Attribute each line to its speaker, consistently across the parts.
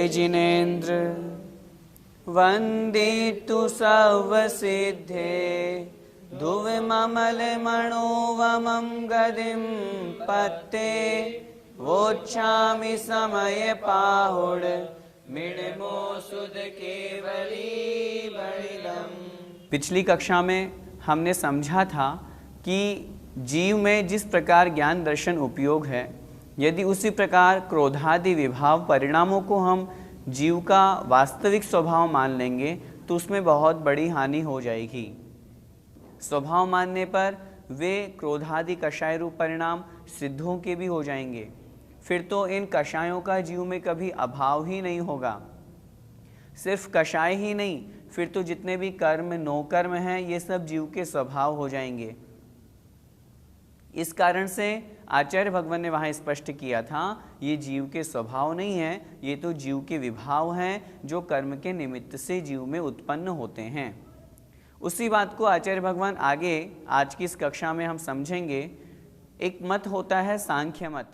Speaker 1: जिनेन्द्र वन्दे तु सर्वसिद्धे धुवममलमणोवमं गदिं पत्ते वोच्छामि समय पाहुड मिणमो सुध केवली बलिदम। पिछली कक्षा में हमने समझा था कि जीव में जिस प्रकार ज्ञान दर्शन उपयोग है, यदि उसी प्रकार क्रोधादि विभाव परिणामों को हम जीव का वास्तविक स्वभाव मान लेंगे तो उसमें बहुत बड़ी हानि हो जाएगी। स्वभाव मानने पर वे क्रोधादि कषाय रूप परिणाम सिद्धों के भी हो जाएंगे। फिर तो इन कषायों का जीव में कभी अभाव ही नहीं होगा। सिर्फ कषाय ही नहीं, फिर तो जितने भी कर्म नो कर्म हैं ये सब जीव के स्वभाव हो जाएंगे। इस कारण से आचार्य भगवान ने वहाँ स्पष्ट किया था ये जीव के स्वभाव नहीं है, ये तो जीव के विभाव हैं जो कर्म के निमित्त से जीव में उत्पन्न होते हैं। उसी बात को आचार्य भगवान आगे आज की इस कक्षा में हम समझेंगे। एक मत होता है सांख्य मत,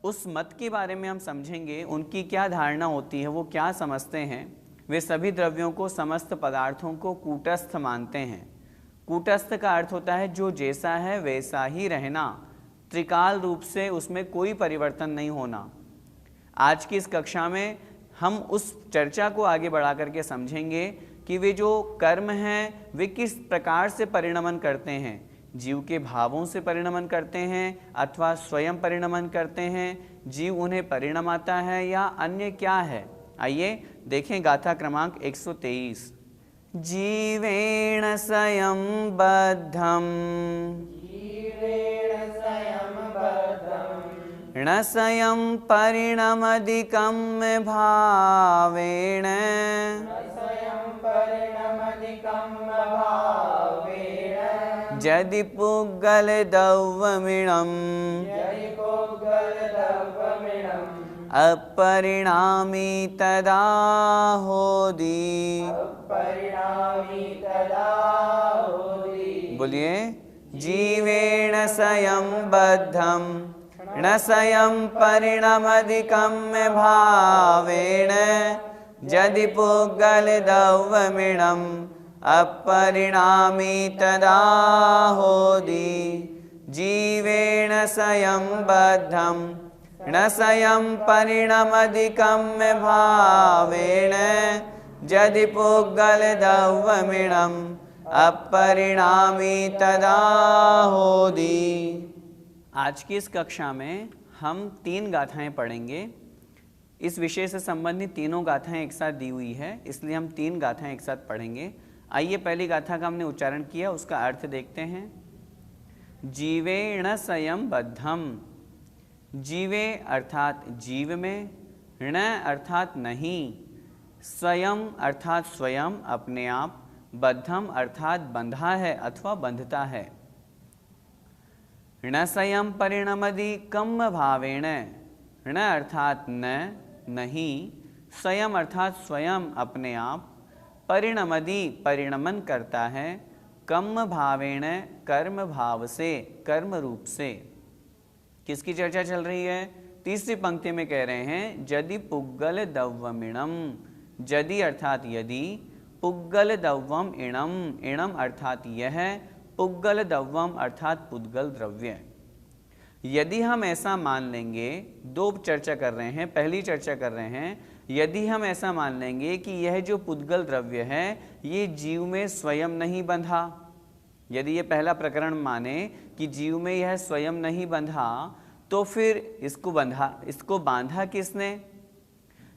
Speaker 1: उस मत के बारे में हम समझेंगे, उनकी क्या धारणा होती है, वो क्या समझते हैं। वे सभी द्रव्यों को, समस्त पदार्थों को कूटस्थ मानते हैं। कूटस्थ का अर्थ होता है जो जैसा है वैसा ही रहना, त्रिकाल रूप से उसमें कोई परिवर्तन नहीं होना। आज की इस कक्षा में हम उस चर्चा को आगे बढ़ा करके समझेंगे कि वे जो कर्म हैं वे किस प्रकार से परिणमन करते हैं। जीव के भावों से परिणमन करते हैं अथवा स्वयं परिणमन करते हैं, जीव उन्हें परिणमाता है या अन्य क्या है। आइए देखें गाथा क्रमांक 123। जीवेण स्वयं बद्धं न स्वयं परिणमधिकं भावेन यदि पुग्गलद्रव्यमिणम् अपरिणामी तदा होदि। बोलिए, जीवेण स्वयं बद्धं न स्वयं परिणमधिकं भावेन यदि पुग्गलद्रव्यमिणम् अपरिणामी तदा होदि। जीवेण स्वयं बद्धं न स्वयं परिणमधिकं भावेन यदि पुग्गलद्रव्यमिणम् अपरिणामी तदा होदि। आज की इस कक्षा में हम 3 गाथाएं पढ़ेंगे। इस विषय से संबंधित तीनों गाथाएं एक साथ दी हुई है, इसलिए हम 3 गाथाएं एक साथ पढ़ेंगे। आइए पहली गाथा का हमने उच्चारण किया, उसका अर्थ देखते हैं। जीवेण स्वयं बद्धं, जीवे अर्थात जीव में, ण अर्थात नहीं, स्वयं अर्थात स्वयं अपने आप, बद्धं अर्थात बंधा है अथवा बंधता है। ण स्वयं परिणमधिकं भावेन, ण अर्थात न नहीं, स्वयं अर्थात स्वयं अपने आप, परिणमदि परिणमन करता है, कम भावेण कर्म भाव से, कर्म रूप से। किसकी चर्चा चल रही है? तीसरी पंक्ति में कह रहे हैं यदि पुग्गलद्रव्यमिणम्, यदि अर्थात यदि, पुग्गलद्रव्यम् इणम्, इणम् अर्थात यह, पुग्गलद्रव्यम् अर्थात पुद्गल द्रव्य। यदि हम ऐसा मान लेंगे, 2 चर्चा कर रहे हैं। पहली चर्चा कर रहे हैं यदि हम ऐसा मान लेंगे कि यह जो पुद्गल द्रव्य है ये जीव में स्वयं नहीं बंधा, यदि ये पहला प्रकरण माने कि जीव में यह स्वयं नहीं बंधा, तो फिर इसको बांधा किसने?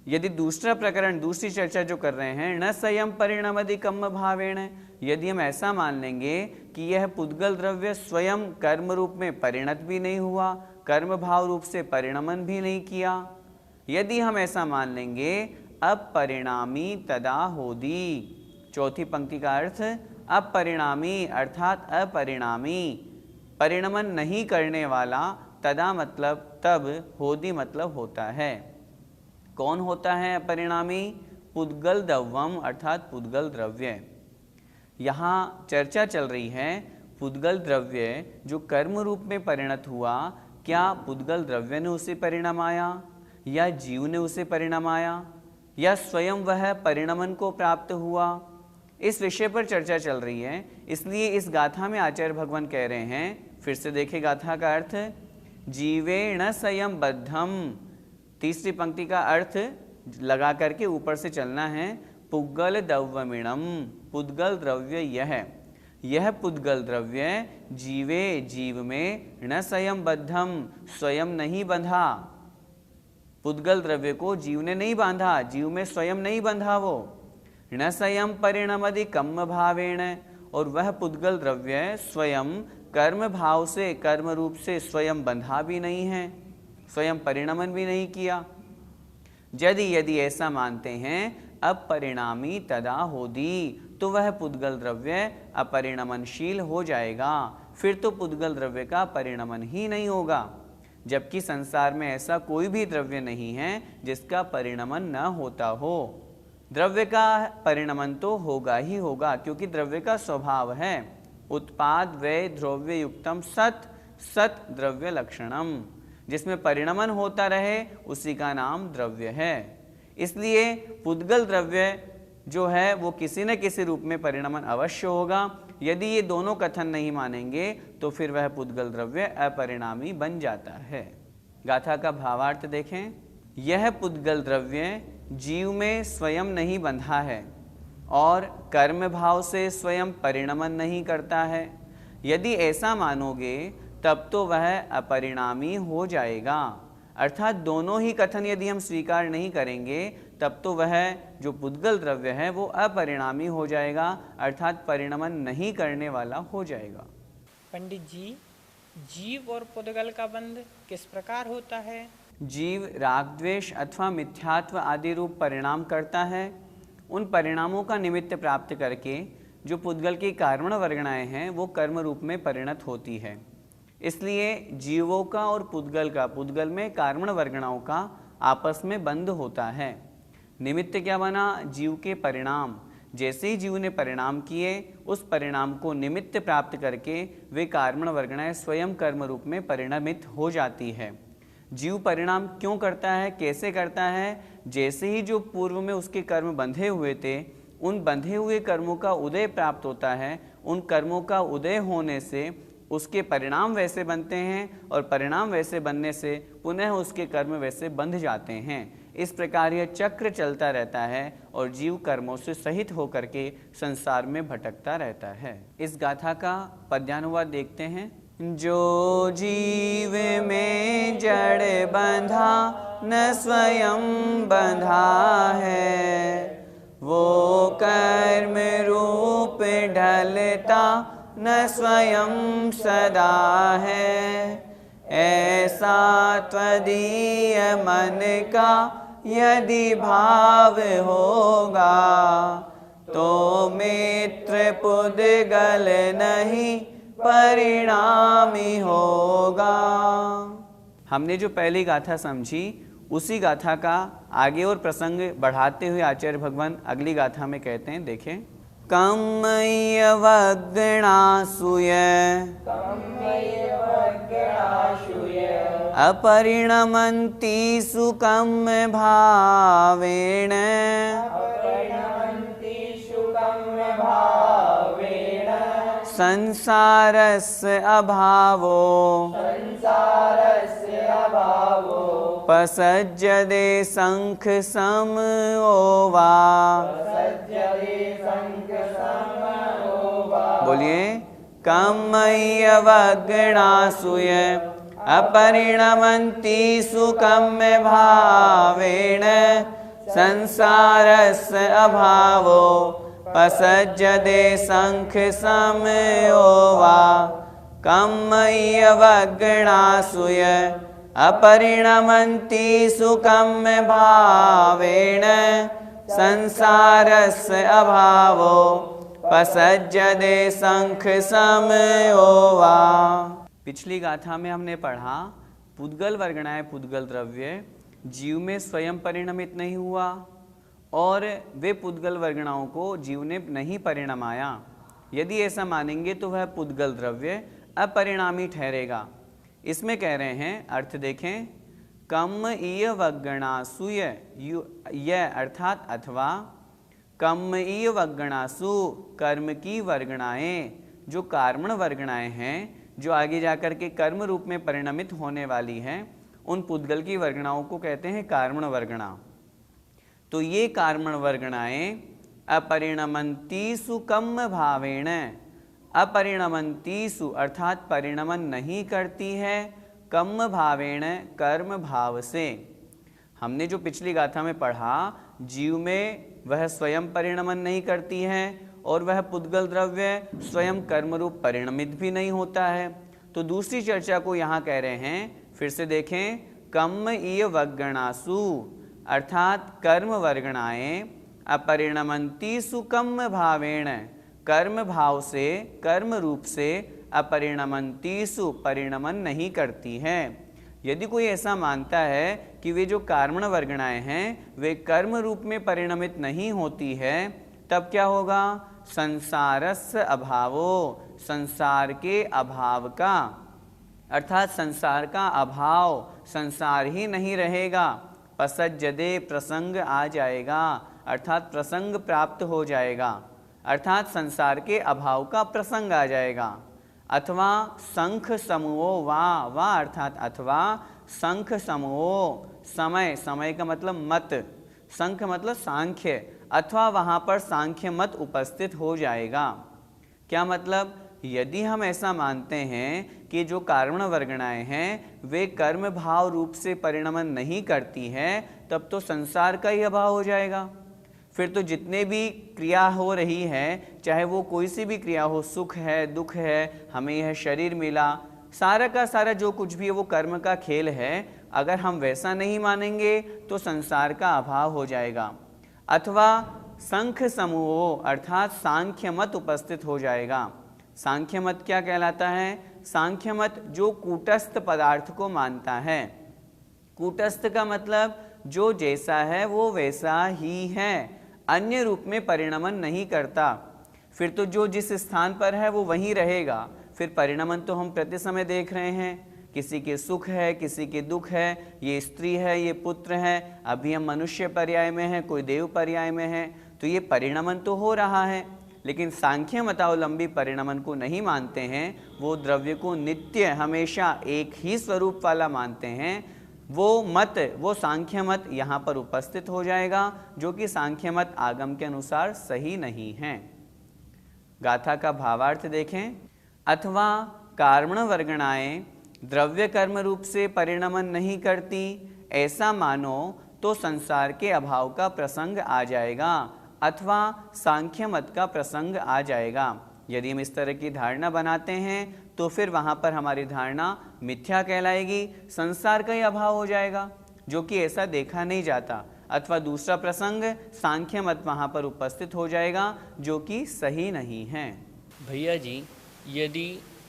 Speaker 1: यदि दूसरा प्रकरण, दूसरी चर्चा जो कर रहे हैं, न स्वयं परिणमधिकं भावेण, यदि हम ऐसा मान लेंगे कि यह पुद्गल द्रव्य स्वयं कर्म रूप में परिणत भी नहीं हुआ, कर्म भाव रूप से परिणमन भी नहीं किया, यदि हम ऐसा मान लेंगे, अपरिणामी तदा होदि। चौथी पंक्ति का अर्थ अपरिणामी अर्थात अपरिणामी, परिणमन नहीं करने वाला, तदा मतलब तब, होदि मतलब होता है। कौन होता है अपरिणामी? पुद्गल द्रव्यम अर्थात पुद्गल द्रव्य। यहाँ चर्चा चल रही है पुद्गल द्रव्य जो कर्म रूप में परिणत हुआ, क्या पुद्गल द्रव्य ने उसे परिणमाया या जीव ने उसे परिणमाया? या स्वयं वह परिणमन को प्राप्त हुआ। इस विषय पर चर्चा चल रही है, इसलिए इस गाथा में आचार्य भगवान कह रहे हैं, फिर से देखें गाथा का अर्थ, जीवेण स्वयं बद्धम। तीसरी पंक्ति का अर्थ लगा करके ऊपर से चलना है, पुद्गल द्रव्यमिणम। पुद्गल द्रव्य यह पुद्गल द्रव्य जीवे जीव में न स्वयं बद्धम, स्वयं नहीं बंधा। पुद्गल द्रव्य को जीव ने नहीं बांधा, जीव में स्वयं नहीं बंधा वो। न स्वयं परिणमदि कम्म भावेण, और वह पुद्गल द्रव्य स्वयं कर्म भाव से, कर्म रूप से स्वयं बंधा भी नहीं है, स्वयं परिणमन भी नहीं किया। यदि ऐसा मानते हैं अपरिणामी तदा होदी, तो वह पुद्गल द्रव्य अपरिणमनशील हो जाएगा, फिर तो पुद्गल द्रव्य का परिणमन ही नहीं होगा। जबकि संसार में ऐसा कोई भी द्रव्य नहीं है जिसका परिणमन न होता हो। द्रव्य का परिणमन तो होगा ही होगा, क्योंकि द्रव्य का स्वभाव है उत्पाद व्यय द्रव्य युक्तम सत द्रव्य लक्षणम। जिसमें परिणमन होता रहे उसी का नाम द्रव्य है। इसलिए पुद्गल द्रव्य जो है वो किसी न किसी रूप में परिणमन अवश्य होगा। यदि ये दोनों कथन नहीं मानेंगे तो फिर वह पुद्गल द्रव्य अपरिणामी बन जाता है। गाथा का भावार्थ देखें, यह पुद्गल द्रव्य जीव में स्वयं नहीं बंधा है और कर्म भाव से स्वयं परिणमन नहीं करता है। यदि ऐसा मानोगे तब तो वह अपरिणामी हो जाएगा। अर्थात दोनों ही कथन यदि हम स्वीकार नहीं करेंगे तब तो वह जो पुद्गल द्रव्य है वो अपरिणामी हो जाएगा, अर्थात परिणमन नहीं करने वाला हो जाएगा।
Speaker 2: पंडित जी, जीव और पुद्गल का बंध किस प्रकार होता है?
Speaker 1: जीव राग द्वेष अथवा मिथ्यात्व आदि रूप परिणाम करता है। उन परिणामों का निमित्त प्राप्त करके जो पुद्गल की कारण वर्गणाएं हैं वो कर्म रूप में परिणत होती है। इसलिए जीवों का और पुद्गल का, पुद्गल में कारण वर्गणाओं का आपस में बंध होता है। निमित्त क्या बना? जीव के परिणाम। जैसे ही जीव ने परिणाम किए उस परिणाम को निमित्त प्राप्त करके वे कारण वर्गणाएं स्वयं कर्म रूप में परिणमित हो जाती है। जीव परिणाम क्यों करता है, कैसे करता है? जैसे ही जो पूर्व में उसके कर्म बंधे हुए थे उन बंधे हुए कर्मों का उदय प्राप्त होता है। उन कर्मों का उदय होने से उसके परिणाम वैसे बनते हैं और परिणाम वैसे बनने से पुनः उसके कर्म वैसे बंध जाते हैं। इस प्रकार यह चक्र चलता रहता है और जीव कर्मों से सहित होकर के संसार में भटकता रहता है। इस गाथा का पद्यानुवाद देखते हैं। जो जीव में जड़ बंधा न स्वयं बंधा है, वो कर्म रूप ढलता न स्वयं सदा है। ऐसा त्वदीय मन का यदि भाव होगा, तो मित्र पुद्गल नहीं परिणामी होगा। हमने जो पहली गाथा समझी उसी गाथा का आगे और प्रसंग बढ़ाते हुए आचार्य भगवान अगली गाथा में कहते हैं, देखें। कम्मयवग्णासूय अपरिणमन्ति सुकम्म भावेन, संसारस्य अभावो पसज्जते शंख समोवा। बोलिए, कम्मयवग्णासूय अपरिणमन्ति सुकम्म भावेन, संसारस्य अभावो पसज्जते शंख समोवा। कम्मयवग्णासूय अपरिणमन्ति सुकम्म भावेन, संसारस्य अभावो पसज्जते शंख समोवा। पिछली गाथा में हमने पढ़ा पुद्गल वर्गणाएं पुद्गल द्रव्य जीव में स्वयं परिणमित नहीं हुआ और वे पुद्गल वर्गणाओं को जीव ने नहीं परिणमाया। यदि ऐसा मानेंगे तो वह पुद्गल द्रव्य अपरिणामी ठहरेगा। इसमें कह रहे हैं, अर्थ देखें, कम इय वगणासु यह अर्थात अथवा कम इय वगणासु कर्म की वर्गणाएं, जो कार्मण वर्गणाएं हैं जो आगे जाकर के कर्म रूप में परिणमित होने वाली हैं, उन पुद्गल की वर्गणाओं को कहते हैं कार्मण वर्गणा। तो ये कार्मण वर्गणाएं अपरिणमंतीसु कम भावेण, अपरिणमंतीसु अर्थात परिणमन नहीं करती है, कम भावेण कर्म भाव से। हमने जो पिछली गाथा में पढ़ा, जीव में वह स्वयं परिणमन नहीं करती है और वह पुद्गल द्रव्य स्वयं कर्म रूप परिणमित भी नहीं होता है। तो दूसरी चर्चा को यहाँ कह रहे हैं, फिर से देखें, कम इय वगणासु अर्थात कर्म वर्गणाएं अपरिणमंतीसु कम भावेण, कर्म भाव से कर्म रूप से अपरिणमंतीसु परिणमन नहीं करती है। यदि कोई ऐसा मानता है कि वे जो कार्मण वर्गणाएं हैं वे कर्म रूप में परिणमित नहीं होती है, तब क्या होगा? संसारस्य अभावो, संसार के अभाव का, अर्थात संसार का अभाव, संसार ही नहीं रहेगा। पसज्जदे प्रसंग आ जाएगा, अर्थात प्रसंग प्राप्त हो जाएगा, अर्थात संसार के अभाव का प्रसंग आ जाएगा। अथवा संख समूहो वा अर्थात अथवा संख समूहो, समय, समय का मतलब मत, संख मतलब सांख्य, अथवा वहाँ पर सांख्य मत उपस्थित हो जाएगा। क्या मतलब? यदि हम ऐसा मानते हैं कि जो कार्मण वर्गणाएं हैं वे कर्म भाव रूप से परिणमन नहीं करती हैं, तब तो संसार का ही अभाव हो जाएगा। फिर तो जितने भी क्रिया हो रही है, चाहे वो कोई सी भी क्रिया हो, सुख है, दुख है, हमें यह शरीर मिला, सारा का सारा जो कुछ भी है वो कर्म का खेल है। अगर हम वैसा नहीं मानेंगे तो संसार का अभाव हो जाएगा। अथवा संख्य समूह अर्थात सांख्य मत उपस्थित हो जाएगा। सांख्य मत क्या कहलाता है? सांख्य मत जो कूटस्थ पदार्थ को मानता है। कूटस्थ का मतलब जो जैसा है वो वैसा ही है, अन्य रूप में परिणमन नहीं करता। फिर तो जो जिस स्थान पर है वो वहीं रहेगा। फिर परिणमन तो हम प्रति समय देख रहे हैं, किसी के सुख है, किसी के दुख है, ये स्त्री है, ये पुत्र है, अभी हम मनुष्य पर्याय में हैं, कोई देव पर्याय में है, तो ये परिणमन तो हो रहा है। लेकिन सांख्य मतावलंबी परिणमन को नहीं मानते हैं, वो द्रव्य को नित्य हमेशा एक ही स्वरूप वाला मानते हैं। वो मत, वो सांख्य मत यहाँ पर उपस्थित हो जाएगा, जो कि सांख्य मत आगम के अनुसार सही नहीं है। गाथा का भावार्थ देखें। अथवा कार्मण वर्गणाएं द्रव्य कर्म रूप से परिणमन नहीं करती, ऐसा मानो तो संसार के अभाव का प्रसंग आ जाएगा, अथवा सांख्य मत का प्रसंग आ जाएगा। यदि हम इस तरह की धारणा बनाते हैं तो फिर वहाँ पर हमारी धारणा मिथ्या कहलाएगी, संसार का ही अभाव हो जाएगा, जो कि ऐसा देखा नहीं जाता। अथवा दूसरा प्रसंग सांख्य मत वहाँ पर उपस्थित हो जाएगा, जो कि सही नहीं है।
Speaker 3: भैया जी, यदि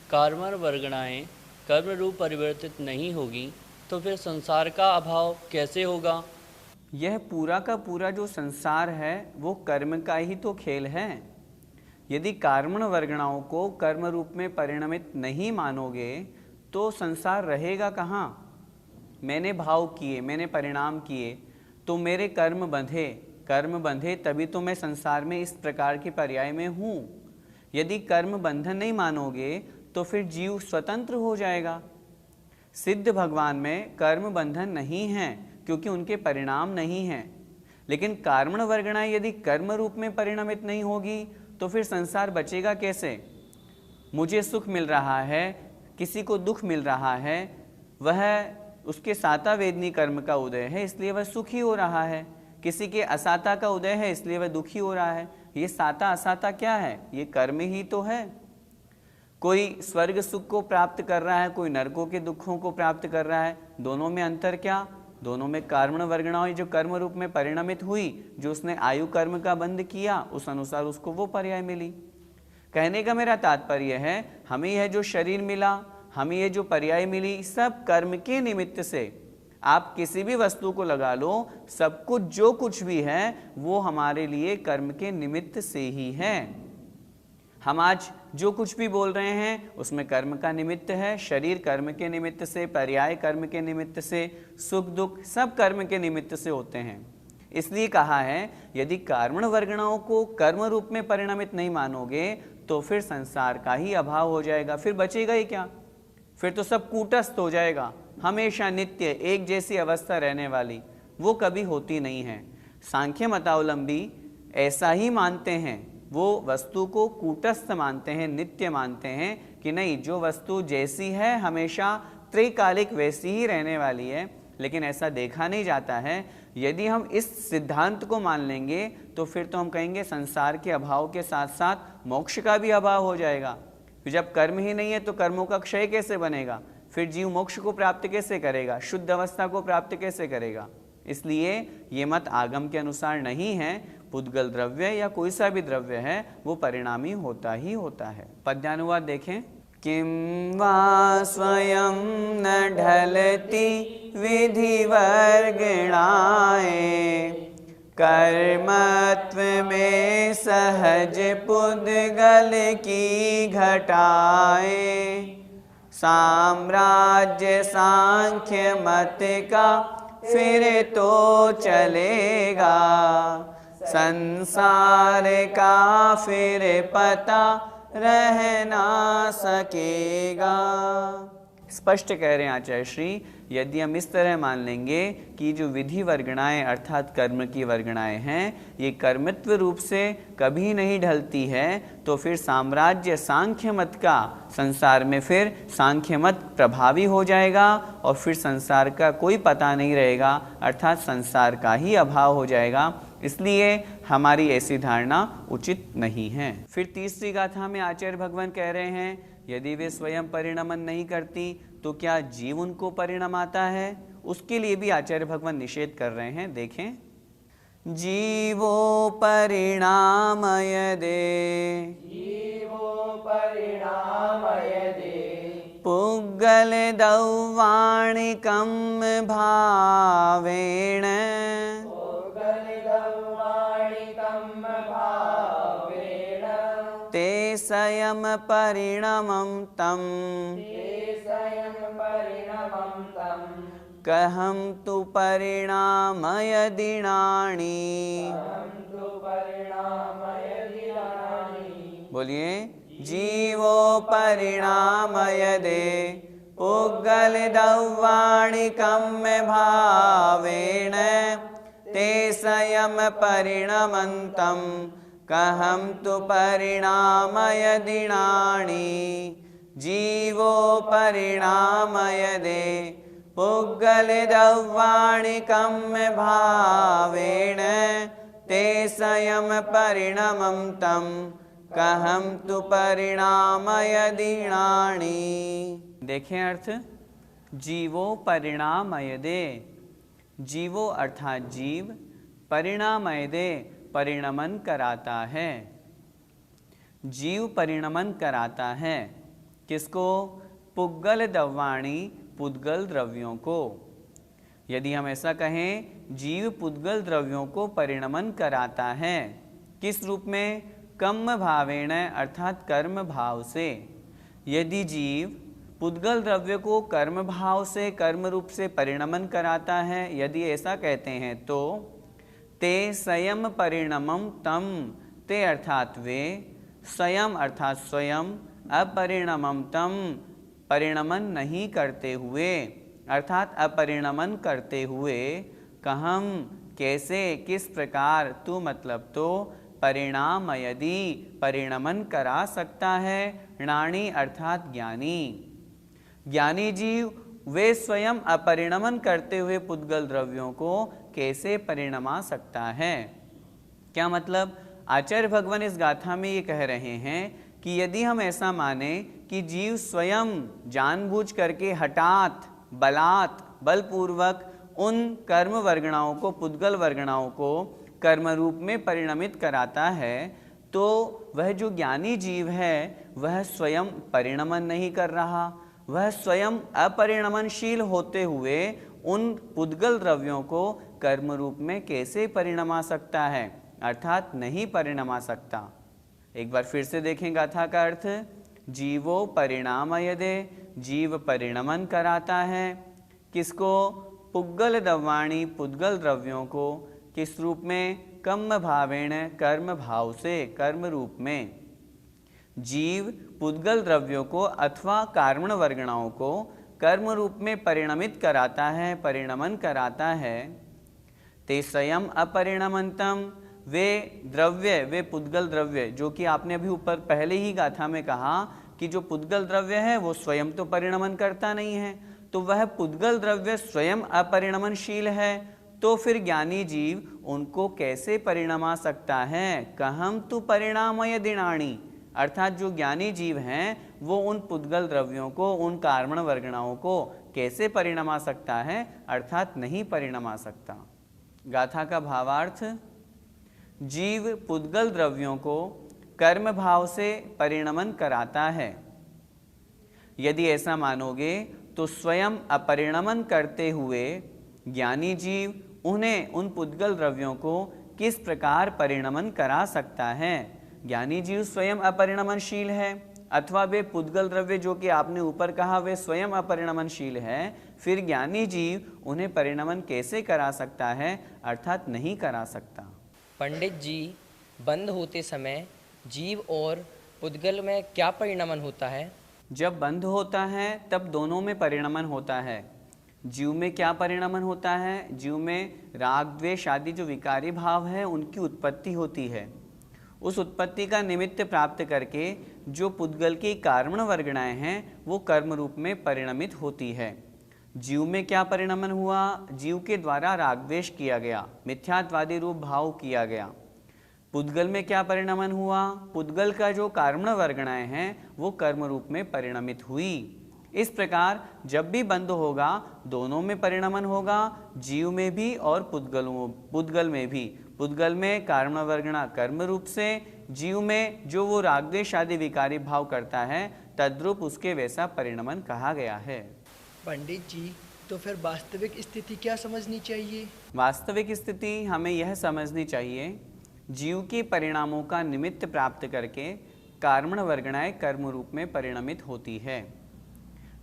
Speaker 3: कार्मण वर्गणाएं कर्म रूप परिवर्तित नहीं होगी तो फिर संसार का अभाव कैसे होगा?
Speaker 1: यह पूरा का पूरा जो संसार है वो कर्म का ही तो खेल है। यदि कार्मण वर्गणाओं को कर्म रूप में परिणमित नहीं मानोगे तो संसार रहेगा कहाँ? मैंने भाव किए, मैंने परिणाम किए, तो मेरे कर्म बंधे तभी तो मैं संसार में इस प्रकार के पर्याय में हूँ। यदि कर्म बंधन नहीं मानोगे तो फिर जीव स्वतंत्र हो जाएगा। सिद्ध भगवान में कर्म बंधन नहीं है क्योंकि उनके परिणाम नहीं हैं। लेकिन कार्मण वर्गणाएं यदि कर्म रूप में परिणमित नहीं होगी तो फिर संसार बचेगा कैसे? मुझे सुख मिल रहा है, किसी को दुख मिल रहा है, वह उसके साता वेदनी कर्म का उदय है इसलिए वह सुखी हो रहा है, किसी के असाता का उदय है इसलिए वह दुखी हो रहा है। ये साता असाता क्या है? ये कर्म ही तो है। कोई स्वर्ग सुख को प्राप्त कर रहा है, कोई नरकों के दुखों को प्राप्त कर रहा है, दोनों में अंतर क्या? दोनों में कार्मण वर्गणाएं जो कर्म रूप में परिणमित हुई, जो उसने आयु कर्म का बंध किया, उस अनुसार उसको वो पर्याय मिली। कहने का मेरा तात्पर्य है, हमें यह जो शरीर मिला, हमें यह जो पर्याय मिली, सब कर्म के निमित्त से। आप किसी भी वस्तु को लगा लो, सब कुछ जो कुछ भी है वो हमारे लिए कर्म के निमित्त से ही है। हम आज जो कुछ भी बोल रहे हैं उसमें कर्म का निमित्त है। शरीर कर्म के निमित्त से, पर्याय कर्म के निमित्त से, सुख दुख सब कर्म के निमित्त से होते हैं। इसलिए कहा है यदि कर्मण वर्गणाओं को कर्म रूप में परिणमित नहीं मानोगे तो फिर संसार का ही अभाव हो जाएगा, फिर बचेगा ही क्या, फिर तो सब कूटस्थ हो जाएगा। हमेशा नित्य एक जैसी अवस्था रहने वाली वो कभी होती नहीं है। सांख्य मतावलंबी ऐसा ही मानते हैं, वो वस्तु को कूटस्थ मानते हैं, नित्य मानते हैं कि नहीं जो वस्तु जैसी है हमेशा त्रिकालिक वैसी ही रहने वाली है। लेकिन ऐसा देखा नहीं जाता है। यदि हम इस सिद्धांत को मान लेंगे तो फिर तो हम कहेंगे संसार के अभाव के साथ साथ मोक्ष का भी अभाव हो जाएगा। जब कर्म ही नहीं है तो कर्मों का क्षय कैसे बनेगा, फिर जीव मोक्ष को प्राप्त कैसे करेगा, शुद्ध अवस्था को प्राप्त कैसे करेगा। इसलिए ये मत आगम के अनुसार नहीं है। पुद्गल द्रव्य या कोई सा भी द्रव्य है वो परिणामी होता ही होता है। पद्यानुवाद देखें। किं वा स्वयं न ढलती विधि वर्गणाए, कर्मत्व में सहज पुद्गल की घटाए। साम्राज्य सांख्य मत का फिर तो चलेगा, संसार का फिर पता रह ना सकेगा। स्पष्ट कह रहे हैं आचार्य श्री, यदि हम इस तरह मान लेंगे कि जो विधि वर्गणाएं अर्थात कर्म की वर्गणाएं हैं ये कर्मत्व रूप से कभी नहीं ढलती है तो फिर साम्राज्य सांख्य मत का संसार में फिर सांख्य मत प्रभावी हो जाएगा और फिर संसार का कोई पता नहीं रहेगा, अर्थात संसार का ही अभाव हो जाएगा। इसलिए हमारी ऐसी धारणा उचित नहीं है। फिर तीसरी गाथा में आचार्य भगवान कह रहे हैं यदि वे स्वयं परिणमन नहीं करती तो क्या जीव उनको परिणमाता है, उसके लिए भी आचार्य भगवान निषेध कर रहे हैं। देखें। जीवो परिणामय दे, जीवो परिणामय दे, पुग्गल दौवाणिकं भावेण, ते स्वयं परिणमं तम, कहम तु परिणामय दिनानि। बोलिए। जीवो परिणामय दे, पुग्गल दौवाणिकं भावेन, ते स्वयं परिणमन्तं, कहम तु परिणामय दिनानि। जीवो परिणामय दे, पुग्गल दौवाणिकं भावेन, ते स्वयं परिणमं तं, कहम तु परिणामय दिनानि। देखें अर्थ। जीवो परिणामय दे, जीवो अर्थात जीव, परिणामय दे परिणमन कराता है। जीव परिणमन कराता है किसको? पुग्गल दौवाणी पुद्गल द्रव्यों को। यदि हम ऐसा कहें जीव पुद्गल द्रव्यों को परिणमन कराता है, किस रूप में? कर्म भावेण अर्थात कर्म भाव से। यदि जीव पुद्गल द्रव्य को कर्म भाव से कर्म रूप से परिणमन कराता है, यदि ऐसा कहते हैं तो ते स्वयं परिणमम तम, ते अर्थात वे, स्वयं अर्थात स्वयं, अपरिणमम तम परिणमन नहीं करते हुए, अर्थात अपरिणमन करते हुए, कहम कैसे किस प्रकार, तू मतलब तो, परिणाम यदि परिणमन करा सकता है, णाणी अर्थात ज्ञानी। ज्ञानी जीव वे स्वयं अपरिणमन करते हुए पुद्गल द्रव्यों को कैसे परिणमा सकता है? क्या मतलब? आचार्य भगवान इस गाथा में ये कह रहे हैं कि यदि हम ऐसा माने कि जीव स्वयं जानबूझ करके हठात बलात् बलपूर्वक उन कर्म वर्गणाओं को, पुद्गल वर्गणाओं को कर्म रूप में परिणमित कराता है, तो वह जो ज्ञानी जीव है वह स्वयं परिणमन नहीं कर रहा, वह स्वयं अपरिणमनशील होते हुए उन पुद्गल द्रव्यों को कर्म रूप में कैसे परिणमा सकता है? अर्थात नहीं परिणमा सकता। एक बार फिर से देखें गाथा का अर्थ। जीवो परिणामयदे, जीव परिणमन कराता है। किसको? पुद्गल द्रव्याणि, पुद्गल द्रव्यों को। किस रूप में? कर्म भावेण, कर्म भाव से, कर्म रूप में। जीव पुद्गल द्रव्यों को अथवा कार्मण वर्गणाओं को कर्म रूप में परिणमित कराता है, परिणमन कराता है। ते स्वयं अपरिणमन्तम, वे द्रव्य, वे पुद्गल द्रव्य जो कि आपने अभी ऊपर पहले ही गाथा में कहा कि जो पुद्गल द्रव्य है वो स्वयं तो परिणमन करता नहीं है, तो वह पुद्गल द्रव्य स्वयं अपरिणमनशील है, तो फिर ज्ञानी जीव उनको कैसे परिणमा सकता है? कहम तु परिणामय दिनाणी, अर्थात जो ज्ञानी जीव हैं वो उन पुद्गल द्रव्यों को, उन कार्मण वर्गणाओं को कैसे परिणमा सकता है? अर्थात नहीं परिणमा सकता। गाथा का भावार्थ, जीव पुद्गल द्रव्यों को कर्म भाव से परिणमन कराता है। यदि ऐसा मानोगे तो स्वयं अपरिणमन करते हुए ज्ञानी जीव उन्हें, उन पुद्गल द्रव्यों को किस प्रकार परिणमन करा सकता है? ज्ञानी जीव स्वयं अपरिणमनशील है, अथवा वे पुद्गल द्रव्य जो कि आपने ऊपर कहा वे स्वयं अपरिणमनशील है, फिर ज्ञानी जीव उन्हें परिणमन कैसे करा सकता है? अर्थात नहीं करा सकता।
Speaker 4: पंडित जी, बंद होते समय जीव और पुद्गल में क्या परिणमन होता है?
Speaker 1: जब बंध होता है तब दोनों में परिणमन होता है। जीव में क्या परिणमन होता है? जीव में राग द्वेष आदि जो विकारी भाव है उनकी उत्पत्ति होती है। उस उत्पत्ति का निमित्त प्राप्त करके जो पुद्गल की कार्मण वर्गणाएं हैं वो कर्म रूप में परिणमित होती है। जीव में क्या परिणमन हुआ? जीव के द्वारा राग द्वेष किया गया, मिथ्यात्वादी रूप भाव किया गया। पुद्गल में क्या परिणमन हुआ? पुद्गल का जो कार्मण वर्गणाएं हैं वो कर्म रूप में परिणमित हुई। इस प्रकार जब भी बंध होगा दोनों में परिणमन होगा, जीव में भी और पुद्गल में भी। पुद्गल में कार्मण वर्गणा कर्म रूप से, जीव में जो वो रागद्वेष आदि विकारी भाव करता है तद्रूप उसके वैसा परिणमन कहा गया है।
Speaker 5: पंडित जी, तो फिर वास्तविक स्थिति क्या समझनी चाहिए?
Speaker 1: वास्तविक स्थिति हमें यह समझनी चाहिए, जीव के परिणामों का निमित्त प्राप्त करके कार्मण वर्गणाएं कर्म रूप में परिणमित होती है।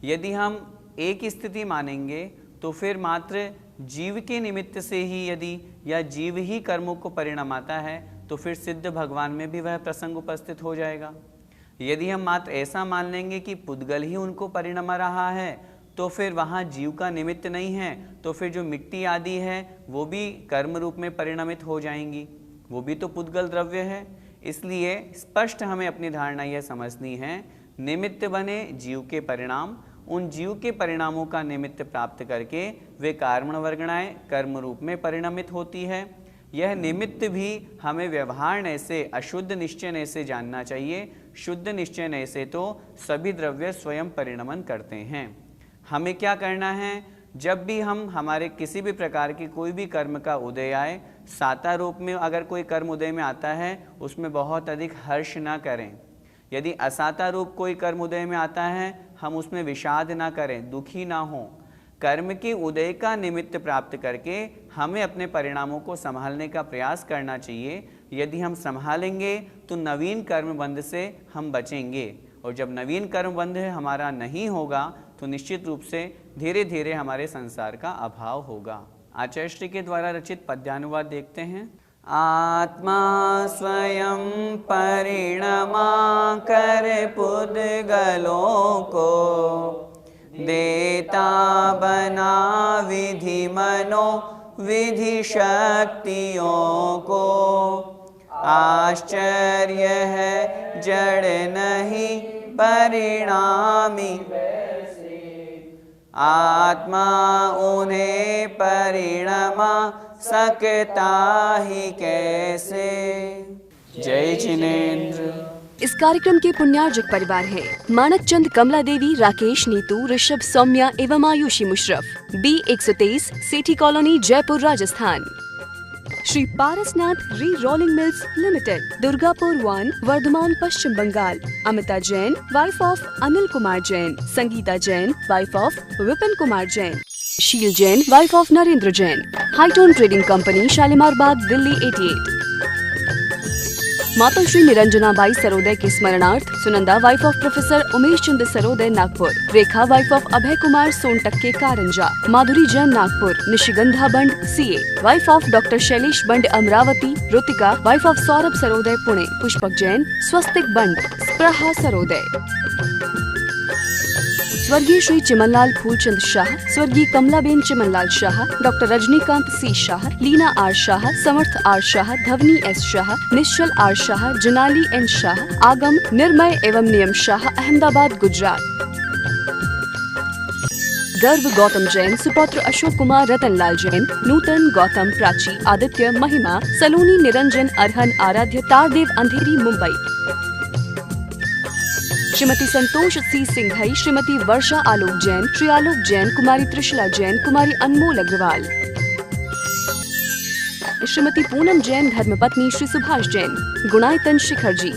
Speaker 1: यदि हम एक स्थिति मानेंगे तो फिर मात्र जीव के निमित्त से ही यदि या जीव ही कर्मों को परिणमाता है तो फिर सिद्ध भगवान में भी वह प्रसंग उपस्थित हो जाएगा। यदि हम मात्र ऐसा मान लेंगे कि पुद्गल ही उनको परिणमा रहा है तो फिर वहाँ जीव का निमित्त नहीं है, तो फिर जो मिट्टी आदि है वो भी कर्म रूप में परिणमित हो जाएंगी, वो भी तो पुद्गल द्रव्य है। इसलिए स्पष्ट हमें अपनी धारणा यह समझनी है, निमित्त बने जीव के परिणाम, उन जीव के परिणामों का निमित्त प्राप्त करके वे कार्मण वर्गणाएं कर्म रूप में परिणमित होती है। यह निमित्त भी हमें व्यवहार से, अशुद्ध निश्चय से जानना चाहिए। शुद्ध निश्चय से तो सभी द्रव्य स्वयं परिणमन करते हैं। हमें क्या करना है? जब भी हम हमारे किसी भी प्रकार की कोई भी कर्म का उदय आए, साता रूप में अगर कोई कर्म उदय में आता है उसमें बहुत अधिक हर्ष ना करें। यदि असाता रूप कोई कर्म उदय में आता है हम उसमें विषाद ना करें, दुखी ना हों। कर्म के उदय का निमित्त प्राप्त करके हमें अपने परिणामों को संभालने का प्रयास करना चाहिए। यदि हम संभालेंगे तो नवीन कर्म बंध से हम बचेंगे, और जब नवीन कर्म बंध हमारा नहीं होगा तो निश्चित रूप से धीरे धीरे हमारे संसार का अभाव होगा। आचार्य श्री के द्वारा रचित पद्यानुवाद देखते हैं। आत्मा स्वयं परिणमा कर पुद्गलों को, देता बना विधि मनो विधि शक्तियों को। आश्चर्य है जड़ नहीं परिणामी, आत्मा उन्हें परिणमा सकता ही कैसे। जय जिनेन्द्र।
Speaker 6: इस कार्यक्रम के पुण्यार्जक परिवार है मानक चंद, कमला देवी, राकेश, नीतू, ऋषभ, सौम्या एवं Ayushi Musharraf, B123, Sethi colony, Jaipur, Rajasthan. Shri Parasnath re rolling mills limited, Durgapur 1, Vardhaman, Paschim Bangal. Amita Jain, wife of Anil Kumar Jain. Sangeeta Jain, wife of Vipin Kumar Jain. Sheel Jain, wife of Narendra Jain. Hightone trading company, Shalimar Bagh, Delhi 88। माता श्री निरंजना बाई सरोदय के स्मरणार्थ Sunanda wife of professor Umesh Chandra Sarodaya Nagpur, Rekha wife of Abhay Kumar Sontakke Karanja, Madhuri Jain Nagpur, Nishigandha Band CA, wife of doctor Shailesh Band Amravati, Rutika wife of Saurabh Sarodaya Pune, Pushpak Jain Swastik Band Spruha Sarodaya. स्वर्गीय श्री चिमनलाल फूलचंद शाह, स्वर्गीय Kamlaben Chimanlal Shah, doctor Rajnikant C Shah, Leena R Shah, Samarth R Shah, Dhwani S Shah, Nishchal R Shah, Janali N Shah, Aagam Nirmay एवं नियम शाह, अहमदाबाद गुजरात। गर्भ गौतम जैन, सुपौत्र अशोक कुमार रतनलाल जैन, नूतन गौतम प्राची, आदित्य महिमा, सलोनी निरंजन अरहन आराध्य, तारदेव अंधेरी मुंबई। श्रीमती संतोष सी सिंघई, श्रीमती वर्षा आलोक जैन, श्री आलोक जैन, कुमारी त्रिशला जैन, कुमारी अनमोल अग्रवाल। श्रीमती पूनम जैन धर्मपत्नी श्री सुभाष जैन, गुणायतन शिखर जी।